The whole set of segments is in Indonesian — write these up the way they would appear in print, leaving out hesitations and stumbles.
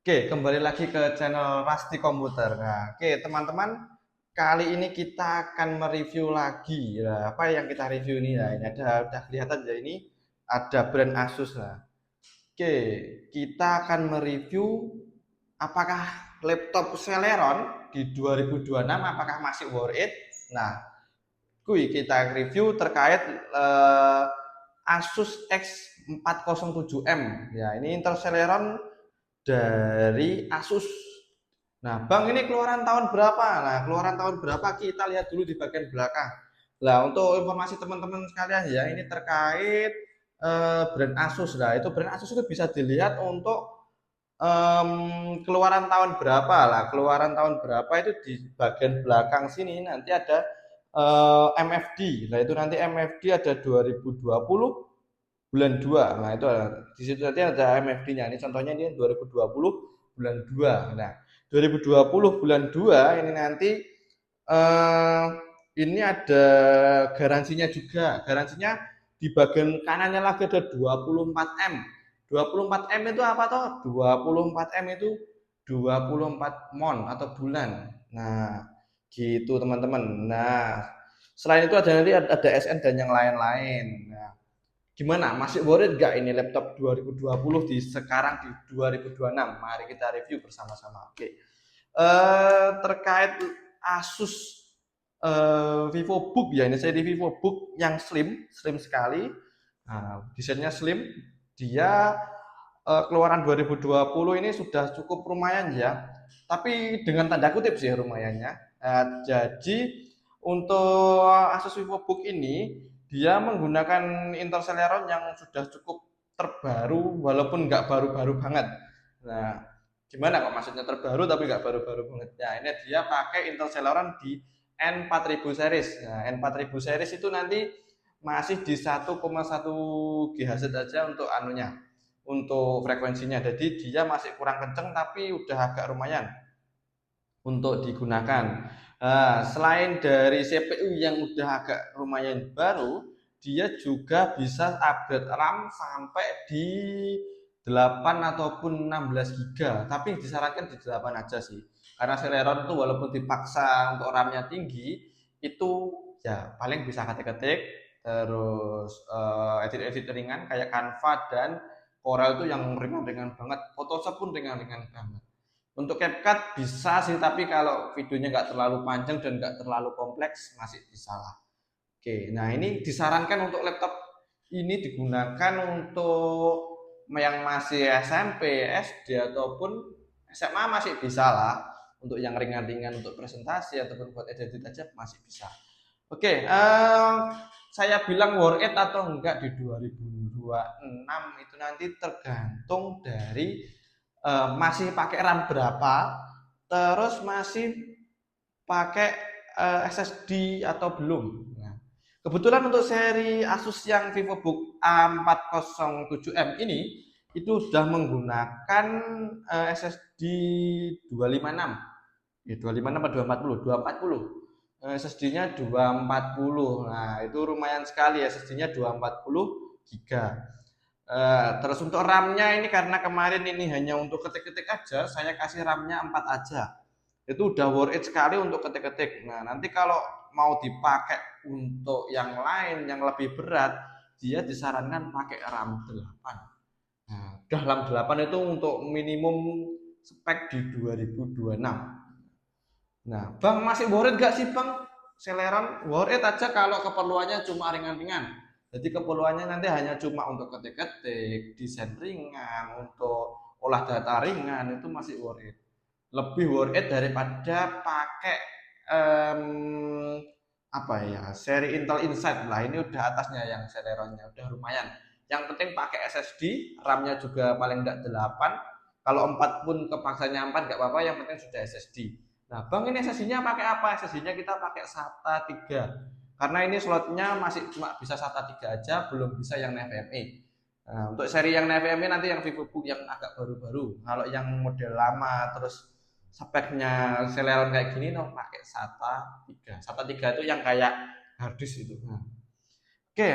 Oke, kembali lagi ke channel Rasti Komputer. Nah, oke teman-teman, kali ini kita akan mereview lagi. Nah, apa yang kita review ini? Nah, ini ada udah kelihatan ya ini ada brand Asus. Nah, oke, kita akan mereview apakah laptop Celeron di 2026 apakah masih worth it? Nah, kita review terkait Asus X407M. Ya, ini Intel Celeron dari Asus. Nah, Bang ini keluaran tahun berapa? Nah, keluaran tahun berapa kita lihat dulu di bagian belakang. Nah, untuk informasi teman-teman sekalian ya, ini terkait brand Asus. Nah, itu brand Asus itu bisa dilihat untuk keluaran tahun berapa lah. Keluaran tahun berapa itu di bagian belakang sini nanti ada MFD. Nah, itu nanti MFD ada 2020 bulan 2. Nah, itu di situ nanti ada MFD-nya. Ini contohnya ini 2020 bulan 2. Nah, 2020 bulan 2 ini nanti eh, ini ada garansinya juga. Garansinya di bagian kanannya lagi ada 24M. 24M itu apa toh? 24M itu 24 mon atau bulan. Nah, gitu teman-teman. Nah, selain itu ada nanti ada SN dan yang lain-lain. Nah, gimana? Masih worth it nggak ini laptop 2020 di sekarang di 2026? Mari kita review bersama-sama. Oke. Terkait Asus VivoBook ya, ini saya di VivoBook yang slim sekali. Nah, desainnya slim. Dia keluaran 2020 ini sudah cukup lumayan ya. Tapi dengan tanda kutip sih lumayannya. Jadi untuk Asus VivoBook ini dia menggunakan Intel Celeron yang sudah cukup terbaru walaupun nggak baru-baru banget. Nah, gimana kok maksudnya terbaru tapi nggak baru-baru banget? Nah, ini dia pakai Intel Celeron di N4000 series. Nah, N4000 series itu nanti masih di 1,1 GHz aja untuk anunya, untuk frekuensinya. Jadi dia masih kurang kenceng tapi udah agak lumayan untuk digunakan. Selain dari CPU yang udah agak lumayan baru, dia juga bisa upgrade RAM sampai di 8 ataupun 16 GB. Tapi disarankan di 8 aja sih. Karena Celeron itu walaupun dipaksa untuk RAM-nya tinggi, itu ya paling bisa ketik-ketik, terus edit-edit ringan kayak Canva dan Corel itu yang ringan-ringan banget. Photoshop pun ringan-ringan banget. Untuk CapCut bisa sih, tapi kalau videonya nggak terlalu panjang dan nggak terlalu kompleks masih bisa lah. Oke, nah ini disarankan untuk laptop ini digunakan untuk yang masih SMP, SD ataupun SMA masih bisa lah. Untuk yang ringan-ringan untuk presentasi ataupun buat edit aja masih bisa. Oke, saya bilang worth it atau enggak di 2026 itu nanti tergantung dari masih pakai RAM berapa, terus masih pakai SSD atau belum. Nah, kebetulan untuk seri Asus yang VivoBook A407M ini itu sudah menggunakan SSD 256. Ya 256 atau 240? 240. SSD-nya 240. Nah, itu lumayan sekali SSD-nya 240 GB. Terus untuk RAM-nya ini karena kemarin ini hanya untuk ketik-ketik aja, saya kasih RAM-nya 4 aja. Itu udah worth it sekali untuk ketik-ketik. Nah, nanti kalau mau dipakai untuk yang lain yang lebih berat, dia disarankan pakai RAM 8. Nah, udah RAM 8 itu untuk minimum spek di 2026. Nah, Bang masih worth it gak sih Bang? Celeron worth it aja kalau keperluannya cuma ringan-ringan. Jadi keperluannya nanti hanya cuma untuk ketik-ketik, desain ringan, untuk olah data ringan itu masih worth it. Lebih worth it daripada pakai apa ya seri Intel Inside lah, ini udah atasnya yang Celeronnya udah lumayan. Yang penting pakai SSD, RAM-nya juga paling enggak 8. Kalau 4 pun kepaksanya 4 enggak apa-apa, yang penting sudah SSD. Nah, Bang ini SSD-nya pakai apa? SSD-nya kita pakai SATA 3. Karena ini slotnya masih cuma bisa SATA 3 aja, belum bisa yang NVMe. Nah, untuk seri yang NVMe nanti yang VivoBook yang agak baru-baru. Kalau yang model lama terus speknya Celeron kayak gini no pakai SATA 3. SATA 3 itu yang kayak harddisk itu. Nah, oke,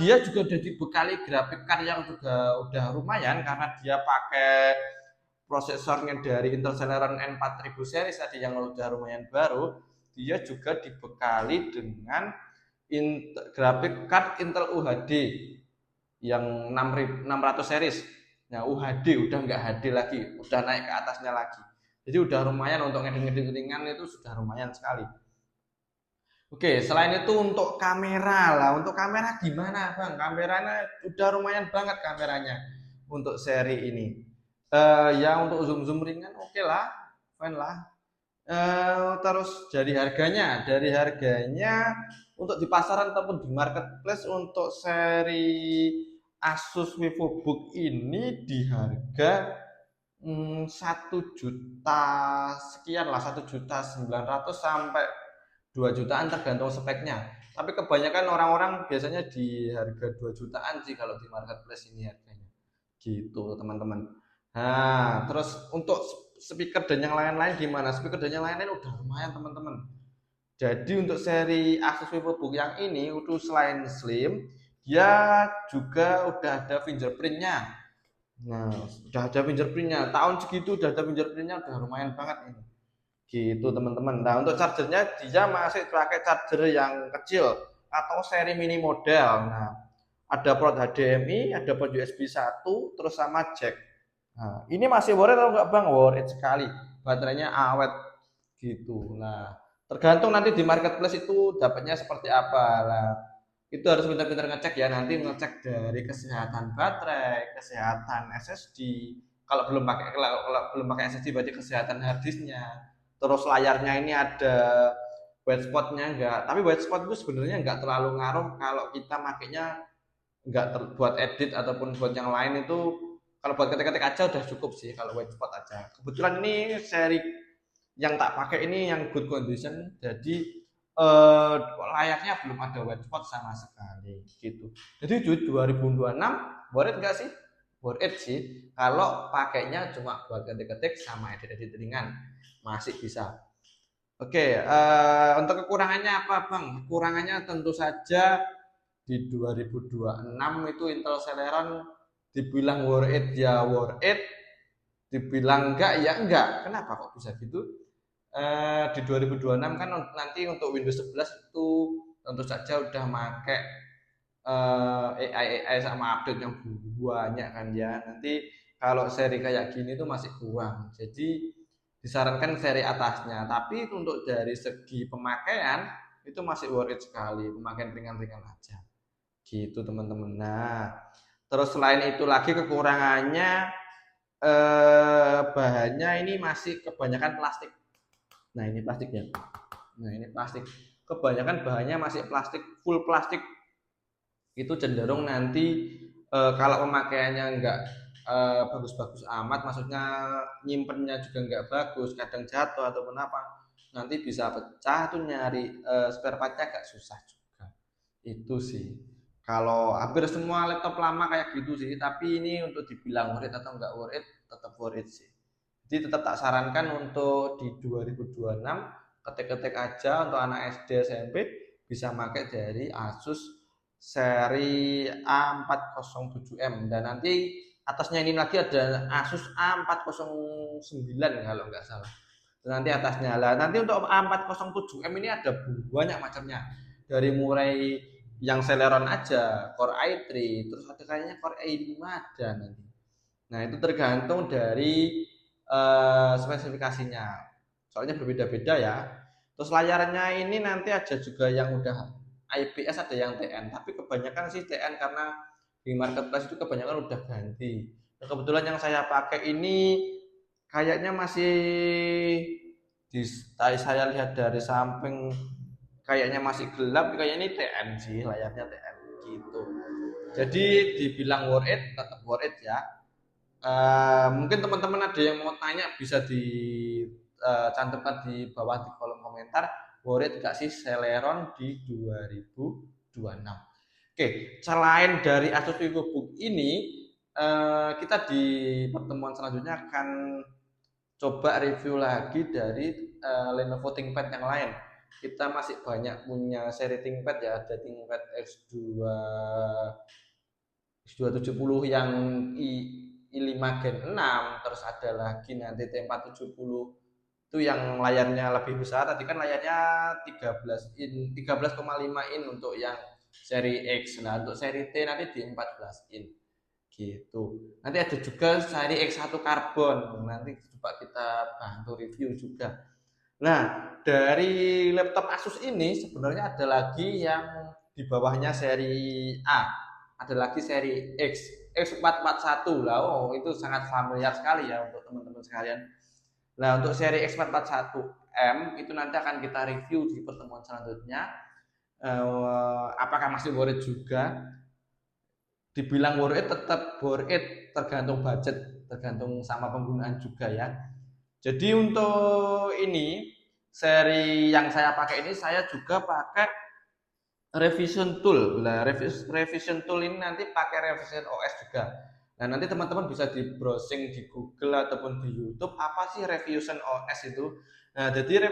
dia juga udah dibekali grafik card yang juga udah lumayan karena dia pakai prosesornya dari Intel Celeron N4000 series tadi yang udah lumayan baru, dia juga dibekali dengan graphic card Intel UHD yang 600 series. Nah, UHD udah nggak HD lagi, udah naik ke atasnya lagi. Jadi udah lumayan untuk ngedit-ngedit ringan itu sudah lumayan sekali. Oke, selain itu untuk kamera lah. Untuk kamera gimana, Bang? Kameranya udah lumayan banget kameranya untuk seri ini. Ya untuk zoom ringan oke lah, fine lah. Terus dari harganya untuk di pasaran ataupun di marketplace untuk seri Asus VivoBook ini di harga 1 juta sekian lah, 1.900.000 sampai 2 jutaan tergantung speknya. Tapi kebanyakan orang-orang biasanya di harga 2 jutaan sih kalau di marketplace ini harganya. Gitu, teman-teman. Nah, terus untuk speaker dan yang lain-lain gimana? Speaker dan yang lain-lain udah lumayan, teman-teman. Jadi untuk seri Asus VivoBook yang ini itu selain slim, dia juga udah ada fingerprintnya. Nah, udah ada fingerprintnya. Tahun segitu udah ada fingerprintnya, udah lumayan banget ini. Gitu teman-teman. Nah untuk chargernya dia masih pakai charger yang kecil atau seri mini model. Nah ada port HDMI, ada port USB 1, terus sama jack. Nah ini masih worth it atau enggak Bang? Worth it sekali. Baterainya awet gitu. Nah tergantung nanti di marketplace itu dapatnya seperti apa. Nah itu harus pintar-pintar ngecek ya, nanti ngecek dari kesehatan baterai, kesehatan SSD. Kalau belum pakai SSD berarti kesehatan harddisknya. Terus layarnya ini ada white spotnya enggak, tapi white spot itu sebenarnya enggak terlalu ngaruh kalau kita makainya enggak buat edit ataupun buat yang lain. Itu kalau buat ketik-ketik aja udah cukup sih kalau white spot aja. Kebetulan ini seri yang tak pakai ini yang good condition, jadi layaknya belum ada white spot sama sekali gitu. Jadi 2026 worth it nggak sih? Worth it sih kalau pakainya cuma buat ketik-ketik sama edit-edit ringan, masih bisa. Oke, untuk kekurangannya apa Bang? Kekurangannya tentu saja di 2026 itu Intel Celeron dibilang worth it ya worth it, dibilang enggak ya enggak. Kenapa kok bisa gitu? Di 2026 kan nanti untuk Windows 11 itu tentu saja udah make AI sama update yang banyak kan ya. Nanti kalau seri kayak gini tuh masih kurang. Jadi disarankan seri atasnya. Tapi untuk dari segi pemakaian itu masih worth it sekali, pemakaian ringan-ringan aja. Gitu teman-teman. Nah, terus selain itu lagi kekurangannya bahannya ini masih kebanyakan plastik. Nah ini plastiknya. Nah ini plastik. Kebanyakan bahannya masih plastik, full plastik. Itu cenderung nanti kalau pemakaiannya enggak bagus-bagus amat, maksudnya nyimpennya juga enggak bagus, kadang jatuh ataupun apa, nanti bisa pecah tuh, nyari spare partnya agak susah juga. Itu sih. Kalau hampir semua laptop lama kayak gitu sih, tapi ini untuk dibilang worth it atau enggak worth it, tetap worth it sih. Jadi tetap tak sarankan untuk di 2026 ketik-ketik aja untuk anak SD SMP bisa pakai dari Asus seri A407M, dan nanti atasnya ini lagi ada Asus A409 kalau nggak salah. Dan nanti atasnya lah, nanti untuk A407M ini ada banyak macamnya, dari mulai yang Celeron aja, Core i3, terus ada kayaknya Core i5 ada nanti. Nah itu tergantung dari spesifikasinya, soalnya berbeda-beda ya. Terus layarnya ini nanti ada juga yang udah IPS, ada yang TN, tapi kebanyakan sih TN karena di marketplace itu kebanyakan udah ganti. Nah, kebetulan yang saya pakai ini kayaknya masih saya lihat dari samping kayaknya masih gelap, kayaknya ini TN sih, layarnya TN gitu. Jadi dibilang worth it, tetap worth it ya. Mungkin teman-teman ada yang mau tanya bisa dicantumkan di bawah di kolom komentar, worth it gak sih Celeron di 2026. Oke, selain dari Asus VivoBook ini, kita di pertemuan selanjutnya akan coba review lagi dari Lenovo ThinkPad yang lain. Kita masih banyak punya seri ThinkPad ya, ada ThinkPad X270 yang i5 Gen 6, terus ada lagi nanti T470 itu yang layarnya lebih besar. Tadi kan layarnya 13 in, 13,5 in untuk yang seri X. Nah, untuk seri T nanti di 14 in gitu. Nanti ada juga seri X1 karbon, nanti coba kita bantu review juga. Nah, dari laptop Asus ini sebenarnya ada lagi yang di bawahnya seri A, ada lagi seri X, X441 lah. Oh, itu sangat familiar sekali ya untuk teman-teman sekalian. Nah, untuk seri X441M itu nanti akan kita review di pertemuan selanjutnya. Apakah masih worth it juga? Dibilang worth it, tetap worth it, tergantung budget, tergantung sama penggunaan juga ya. Jadi untuk ini seri yang saya pakai ini, saya juga pakai revision tool. Nah, revision tool ini nanti pakai revision OS juga. Nah, nanti teman-teman bisa di browsing di Google ataupun di YouTube apa sih revision OS itu. Nah, jadi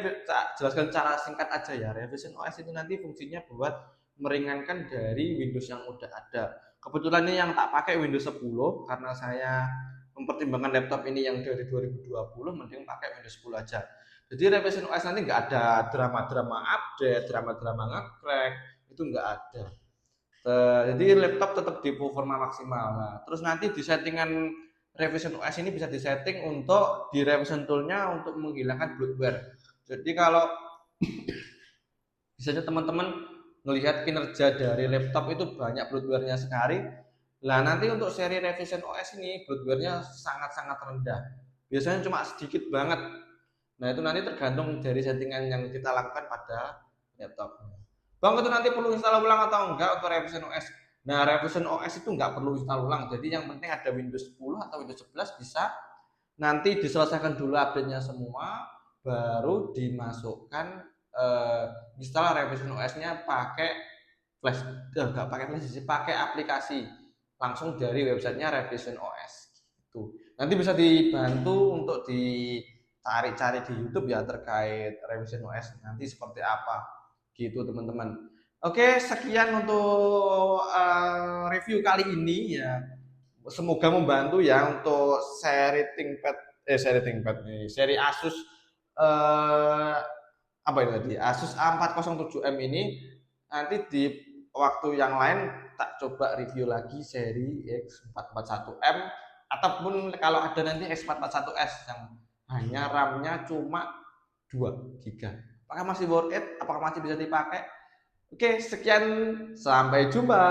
jelaskan cara singkat aja ya. Revision OS itu nanti fungsinya buat meringankan dari Windows yang udah ada. Kebetulan ini yang tak pakai Windows 10 karena saya mempertimbangkan laptop ini yang dari 2020, mending pakai Windows 10 aja. Jadi revision OS nanti nggak ada drama-drama update, drama-drama nge-crack, itu nggak ada. Jadi laptop tetap di performa maksimal. Nah, terus nanti di settingan revision OS ini bisa disetting untuk di revision toolnya untuk menghilangkan bloatware. Jadi kalau biasanya teman-teman melihat kinerja dari laptop itu banyak bloatware-nya sekali. Nah, nanti untuk seri revision OS ini bloatware-nya sangat-sangat rendah. Biasanya cuma sedikit banget. Nah, itu nanti tergantung dari settingan yang kita lakukan pada laptop. Bang, itu nanti perlu install ulang atau enggak untuk revision OS? Nah, revision OS itu enggak perlu install ulang. Jadi yang penting ada Windows 10 atau Windows 11 bisa. Nanti diselesaikan dulu update-nya semua, baru dimasukkan install revision OS-nya pakai flash, enggak pakai flash sih, pakai aplikasi langsung dari websitenya Revision OS. Itu nanti bisa dibantu untuk dicari-cari di YouTube ya terkait Revision OS nanti seperti apa gitu teman-teman. Oke, sekian untuk review kali ini ya. Semoga membantu ya untuk seri Asus apa ini tadi? Asus A407M ini nanti di waktu yang lain tak coba review lagi seri X441M ataupun kalau ada nanti X441S yang hanya RAM-nya cuma 2 GB. Apakah masih worth it? Apakah masih bisa dipakai? Oke, sekian, sampai jumpa.